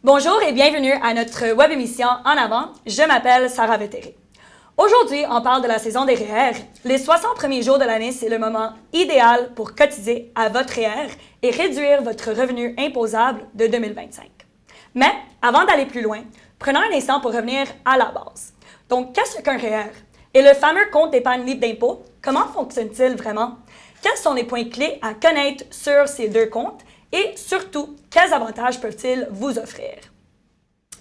Bonjour et bienvenue à notre web émission En avant. Je m'appelle Sarah Vétéré. Aujourd'hui, on parle de la saison des REER. Les 60 premiers jours de l'année, c'est le moment idéal pour cotiser à votre REER et réduire votre revenu imposable de 2025. Mais avant d'aller plus loin, prenons un instant pour revenir à la base. Donc, qu'est-ce qu'un REER? Et le fameux compte d'épargne libre d'impôt, comment fonctionne-t-il vraiment? Quels sont les points clés à connaître sur ces deux comptes? Et surtout, quels avantages peuvent-ils vous offrir?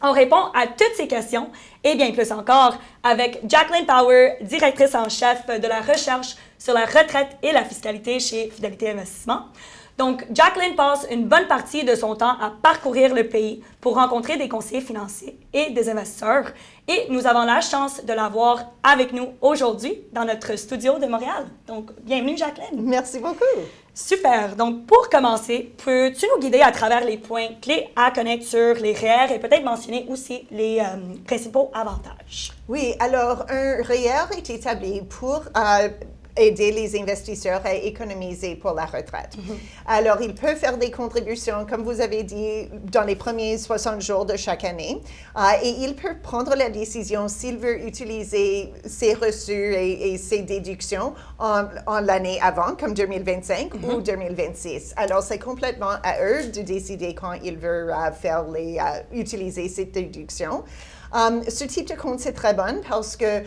On répond à toutes ces questions et bien plus encore avec Jacqueline Power, directrice en chef de la recherche sur la retraite et la fiscalité chez Fidélité Investissement. Donc, Jacqueline passe une bonne partie de son temps à parcourir le pays pour rencontrer des conseillers financiers et des investisseurs. Et nous avons la chance de l'avoir avec nous aujourd'hui dans notre studio de Montréal. Donc, bienvenue Jacqueline. Merci beaucoup. Super. Donc, pour commencer, peux-tu nous guider à travers les points clés à connaître sur les REER et peut-être mentionner aussi les principaux avantages? Oui, alors un REER est établi pour aider les investisseurs à économiser pour la retraite. Alors, il peut faire des contributions, comme vous avez dit, dans les premiers 60 jours de chaque année. Et il peut prendre la décision s'il veut utiliser ses reçus et ses déductions en l'année avant, comme 2025 ou 2026. Alors, c'est complètement à eux de décider quand ils veulent utiliser ces déductions. Ce type de compte, c'est très bon parce que,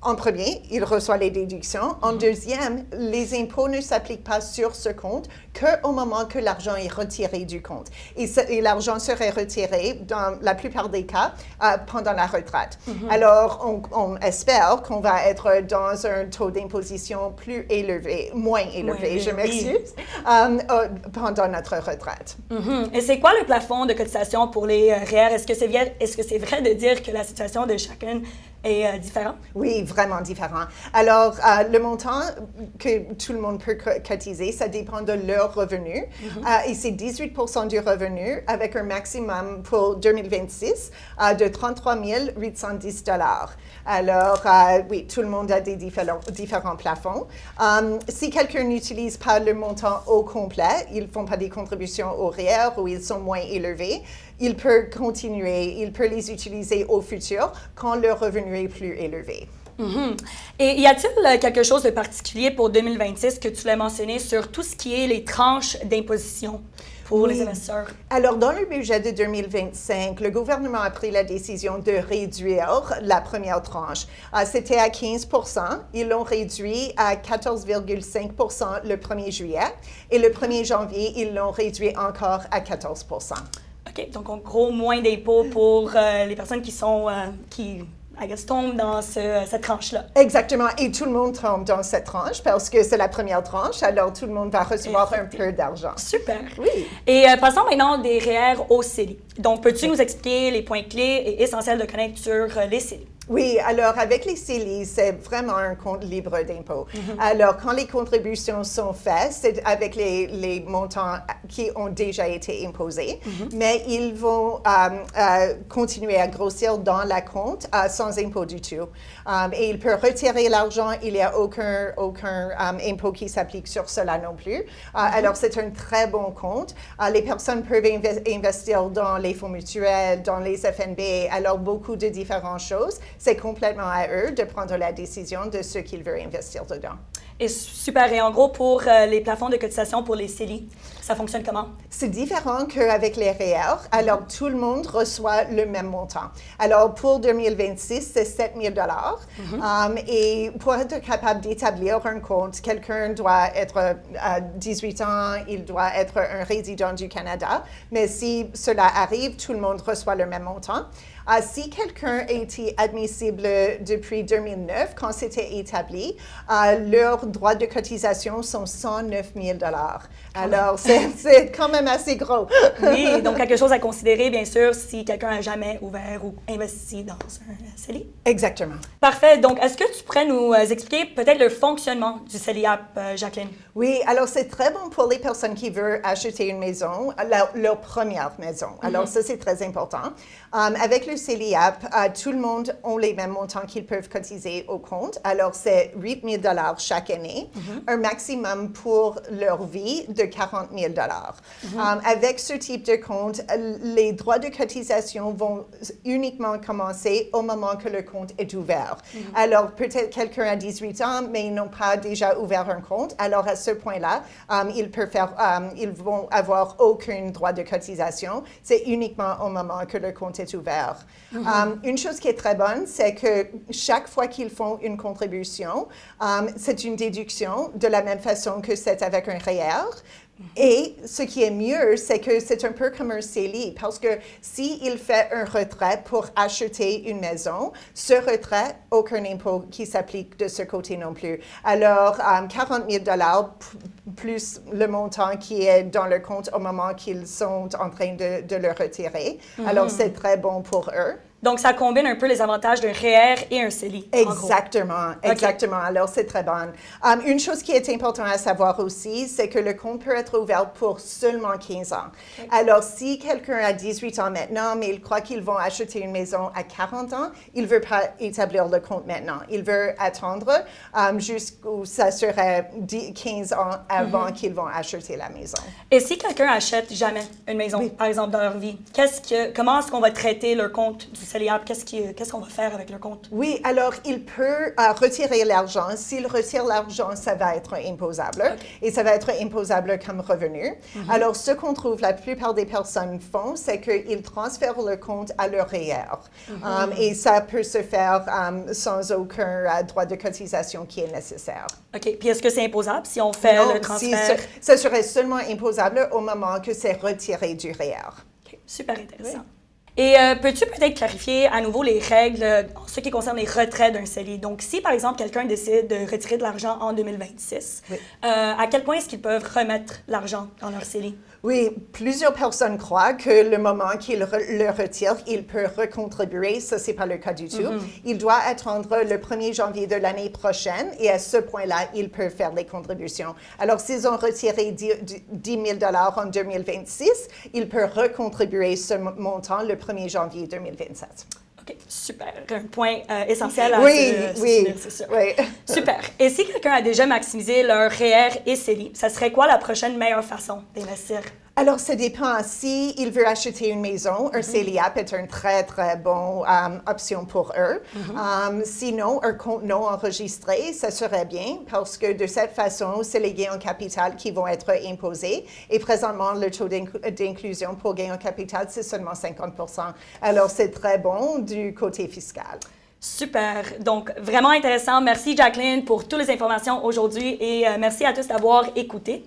en premier, il reçoit les déductions. En deuxième, les impôts ne s'appliquent pas sur ce compte qu'au moment que l'argent est retiré du compte. Et l'argent serait retiré, dans la plupart des cas, pendant la retraite. Alors, on espère qu'on va être dans un taux d'imposition plus élevé, moins élevé, je m'excuse, pendant notre retraite. Et c'est quoi le plafond de cotisation pour les REER? Est-ce que c'est vrai de dire que la situation de chacun est différente? Oui, vraiment différent. Alors, le montant que tout le monde peut cotiser, ça dépend de leur revenu. Et c'est 18% du revenu avec un maximum pour 2026 de 33 810 $. Alors, oui, tout le monde a des différents plafonds. Si quelqu'un n'utilise pas le montant au complet, ils ne font pas des contributions au REER ou ils sont moins élevés, il peut continuer, il peut les utiliser au futur quand leur revenu est plus élevé. Et y a-t-il quelque chose de particulier pour 2026 que tu l'as mentionné sur tout ce qui est les tranches d'imposition pour les investisseurs? Alors, dans le budget de 2025, le gouvernement a pris la décision de réduire la première tranche. C'était à 15%. Ils l'ont réduit à 14,5% le 1er juillet. Et le 1er janvier, ils l'ont réduit encore à 14%. OK. Donc, en gros, moins d'impôts pour les personnes qui tombent dans cette tranche-là. Exactement. Et tout le monde tombe dans cette tranche parce que c'est la première tranche. Alors, tout le monde va recevoir un peu d'argent. Super. Oui. Et passons maintenant des REER au CELI. Donc, peux-tu nous expliquer les points clés et essentiels de connaître sur les CELI? Oui, alors avec les CELI, c'est vraiment un compte libre d'impôt. Alors, quand les contributions sont faites, c'est avec les montants qui ont déjà été imposés, mais ils vont continuer à grossir dans la compte sans impôt du tout. Et il peut retirer l'argent, il n'y a aucun impôt qui s'applique sur cela non plus. Alors, c'est un très bon compte. Les personnes peuvent investir dans les fonds mutuels, dans les FNB, alors beaucoup de différentes choses. C'est complètement à eux de prendre la décision de ce qu'ils veulent investir dedans. Et super. Et en gros, pour les plafonds de cotisation pour les CELI, ça fonctionne comment? C'est différent qu'avec les REER. Alors, tout le monde reçoit le même montant. Alors, pour 2026, c'est 7 000 $. Et pour être capable d'établir un compte, quelqu'un doit être à 18 ans, il doit être un résident du Canada. Mais si cela arrive, tout le monde reçoit le même montant. Si quelqu'un a été admissible depuis 2009, quand c'était établi, leurs droits de cotisation sont 109 000 $. Alors, c'est quand même assez gros. Oui, donc quelque chose à considérer, bien sûr, si quelqu'un n'a jamais ouvert ou investi dans un CELI. Exactement. Parfait. Donc, est-ce que tu pourrais nous expliquer peut-être le fonctionnement du CELI App, Jacqueline? Oui, alors c'est très bon pour les personnes qui veulent acheter une maison, leur première maison. Alors, ça, c'est très important. Avec le CELI App, tout le monde a les mêmes montants qu'ils peuvent cotiser au compte. Alors, c'est 8 000 $ chaque année, un maximum pour leur vie de 40 000 Avec ce type de compte, les droits de cotisation vont uniquement commencer au moment que le compte est ouvert. Alors, peut-être quelqu'un a 18 ans, mais ils n'ont pas déjà ouvert un compte. Alors, à ce point-là, ils vont avoir aucun droit de cotisation. C'est uniquement au moment que le compte est ouvert. Une chose qui est très bonne, c'est que chaque fois qu'ils font une contribution, c'est une déduction de la même façon que c'est avec un REER. Et ce qui est mieux, c'est que c'est un peu comme un CELI, parce que s'il fait un retrait pour acheter une maison, ce retrait, aucun impôt qui s'applique de ce côté non plus. Alors, 40 000 plus le montant qui est dans le compte au moment qu'ils sont en train de le retirer. Alors, c'est très bon pour eux. Donc, ça combine un peu les avantages d'un REER et un CELI. Exactement, exactement. Okay. Alors, c'est très bon. Une chose qui est importante à savoir aussi, c'est que le compte peut être ouvert pour seulement 15 ans. Okay. Alors, si quelqu'un a 18 ans maintenant, mais il croit qu'ils vont acheter une maison à 40 ans, il ne veut pas établir le compte maintenant. Il veut attendre jusqu'où ça serait 15 ans avant qu'ils vont acheter la maison. Et si quelqu'un achète jamais une maison, par exemple, dans leur vie, comment est-ce qu'on va traiter leur compte du CELIAP? Qu'est-ce qu'on va faire avec le compte? Oui, alors il peut retirer l'argent. S'il retire l'argent, ça va être imposable. Okay. Et ça va être imposable comme revenu. Alors, ce qu'on trouve la plupart des personnes font, c'est qu'ils transfèrent le compte à leur REER. Et ça peut se faire sans aucun droit de cotisation qui est nécessaire. OK. Puis est-ce que c'est imposable si on fait le transfert? Ça serait seulement imposable au moment que c'est retiré du REER. OK. Super intéressant. Oui. Et peux-tu peut-être clarifier à nouveau les règles en ce qui concerne les retraits d'un CELI? Donc, si par exemple quelqu'un décide de retirer de l'argent en 2026, à quel point est-ce qu'ils peuvent remettre l'argent dans leur CELI? Oui, plusieurs personnes croient que le moment qu'ils le retirent, il peut recontribuer. Ça, c'est pas le cas du tout. Il doit attendre le 1er janvier de l'année prochaine et à ce point-là, il peut faire les contributions. Alors, s'ils ont retiré 10 000 en 2026, il peut recontribuer ce montant le 1er janvier 2027. OK, super. Un point essentiel à soutenir, c'est sûr. Oui. Super. Et si quelqu'un a déjà maximisé leur REER et CELI, ça serait quoi la prochaine meilleure façon d'investir? Alors, ça dépend. Si il veut acheter une maison, un CELIAP est une très, très bonne option pour eux. Sinon, un compte non enregistré, ça serait bien parce que de cette façon, c'est les gains en capital qui vont être imposés. Et présentement, le taux d'inclusion pour gains en capital, c'est seulement 50 %. Alors, c'est très bon du côté fiscal. Super. Donc, vraiment intéressant. Merci, Jacqueline, pour toutes les informations aujourd'hui et merci à tous d'avoir écouté.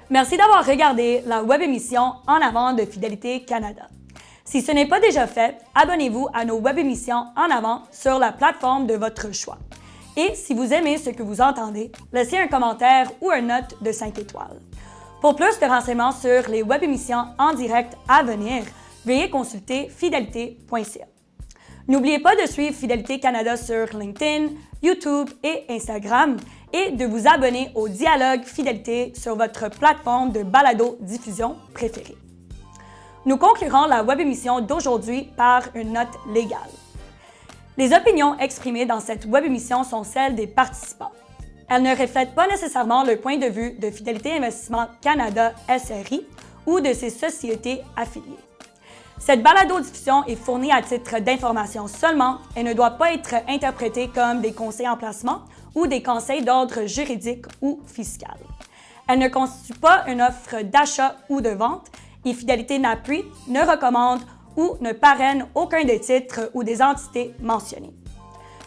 Merci d'avoir regardé la web émission En avant de Fidélité Canada. Si ce n'est pas déjà fait, abonnez-vous à nos web émissions En avant sur la plateforme de votre choix. Et si vous aimez ce que vous entendez, laissez un commentaire ou une note de 5 étoiles. Pour plus de renseignements sur les web émissions en direct à venir, veuillez consulter fidélité.ca. N'oubliez pas de suivre Fidélité Canada sur LinkedIn, YouTube et Instagram et de vous abonner au Dialogue Fidélité sur votre plateforme de balado-diffusion préférée. Nous conclurons la web émission d'aujourd'hui par une note légale. Les opinions exprimées dans cette web émission sont celles des participants. Elles ne reflètent pas nécessairement le point de vue de Fidélité Investissement Canada SRI ou de ses sociétés affiliées. Cette balado-diffusion est fournie à titre d'information seulement et ne doit pas être interprétée comme des conseils en placement ou des conseils d'ordre juridique ou fiscal. Elle ne constitue pas une offre d'achat ou de vente et Fidélité n'appuie, ne recommande ou ne parraine aucun des titres ou des entités mentionnées.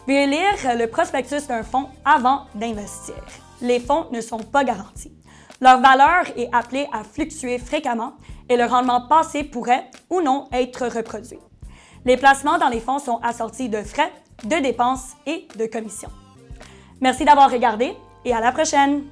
Veuillez lire le prospectus d'un fonds avant d'investir. Les fonds ne sont pas garantis. Leur valeur est appelée à fluctuer fréquemment et le rendement passé pourrait ou non être reproduit. Les placements dans les fonds sont assortis de frais, de dépenses et de commissions. Merci d'avoir regardé et à la prochaine!